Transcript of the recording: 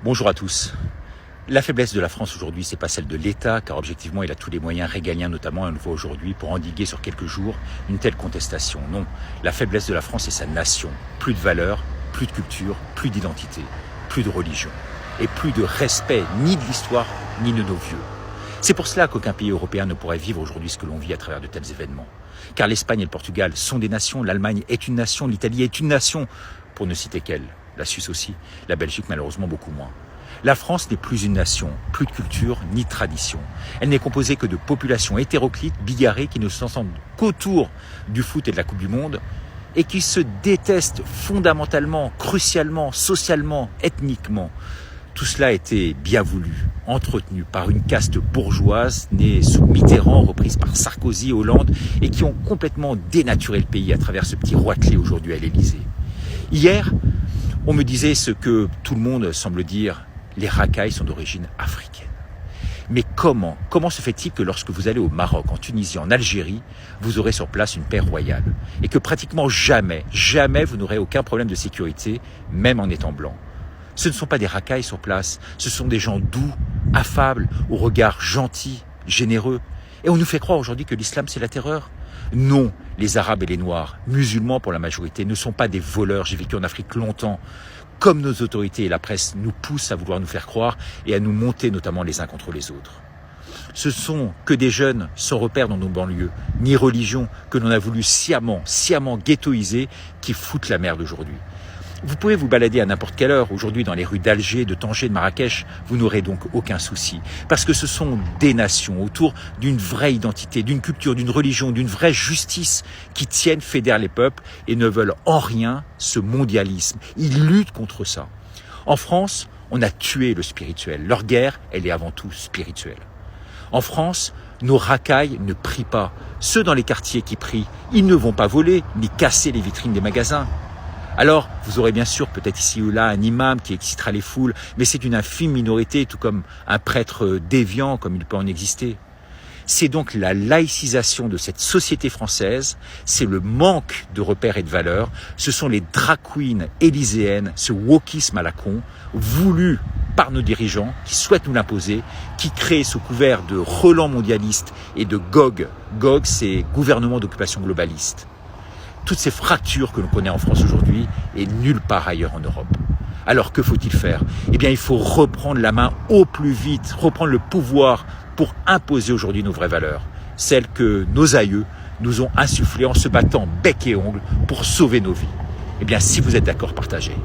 Bonjour à tous. La faiblesse de la France aujourd'hui, c'est pas celle de l'État, car objectivement, il a tous les moyens régaliens, notamment, on le voit aujourd'hui, pour endiguer sur quelques jours une telle contestation. Non, la faiblesse de la France, c'est sa nation. Plus de valeurs, plus de culture, plus d'identité, plus de religion, et plus de respect ni de l'histoire, ni de nos vieux. C'est pour cela qu'aucun pays européen ne pourrait vivre aujourd'hui ce que l'on vit à travers de tels événements. Car l'Espagne et le Portugal sont des nations, l'Allemagne est une nation, l'Italie est une nation, pour ne citer qu'elle. La Suisse aussi, la Belgique malheureusement beaucoup moins. La France n'est plus une nation, plus de culture ni de tradition. Elle n'est composée que de populations hétéroclites, bigarrées, qui ne s'entendent qu'autour du foot et de la Coupe du Monde et qui se détestent fondamentalement, crucialement, socialement, ethniquement. Tout cela a été bien voulu, entretenu par une caste bourgeoise née sous Mitterrand, reprise par Sarkozy, Hollande, et qui ont complètement dénaturé le pays à travers ce petit roitelet aujourd'hui à l'Élysée. Hier, on me disait ce que tout le monde semble dire, les racailles sont d'origine africaine. Mais comment se fait-il que lorsque vous allez au Maroc, en Tunisie, en Algérie, vous aurez sur place une paix royale et que pratiquement jamais vous n'aurez aucun problème de sécurité, même en étant blanc? Ce ne sont pas des racailles sur place, ce sont des gens doux, affables, au regard gentil, généreux. Et on nous fait croire aujourd'hui que l'islam c'est la terreur. Non, les Arabes et les Noirs, musulmans pour la majorité, ne sont pas des voleurs. J'ai vécu en Afrique longtemps. Comme nos autorités et la presse nous poussent à vouloir nous faire croire et à nous monter notamment les uns contre les autres. Ce sont que des jeunes sans repère dans nos banlieues, ni religion, que l'on a voulu sciemment ghettoiser, qui foutent la merde aujourd'hui. Vous pouvez vous balader à n'importe quelle heure, aujourd'hui dans les rues d'Alger, de Tanger, de Marrakech, vous n'aurez donc aucun souci. Parce que ce sont des nations autour d'une vraie identité, d'une culture, d'une religion, d'une vraie justice qui tiennent, fédèrent les peuples et ne veulent en rien ce mondialisme. Ils luttent contre ça. En France, on a tué le spirituel. Leur guerre, elle est avant tout spirituelle. En France, nos racailles ne prient pas. Ceux dans les quartiers qui prient, ils ne vont pas voler ni casser les vitrines des magasins. Alors, vous aurez bien sûr peut-être ici ou là un imam qui excitera les foules, mais c'est une infime minorité, tout comme un prêtre déviant comme il peut en exister. C'est donc la laïcisation de cette société française, c'est le manque de repères et de valeurs, ce sont les drag queens élyséennes, ce wokisme à la con, voulu par nos dirigeants qui souhaitent nous l'imposer, qui créent sous couvert de relents mondialistes et de GOG. GOG, c'est gouvernement d'occupation globaliste. Toutes ces fractures que l'on connaît en France aujourd'hui et nulle part ailleurs en Europe. Alors que faut-il faire? Eh bien, il faut reprendre la main au plus vite, reprendre le pouvoir pour imposer aujourd'hui nos vraies valeurs, celles que nos aïeux nous ont insufflées en se battant bec et ongle pour sauver nos vies. Eh bien, si vous êtes d'accord, partagez.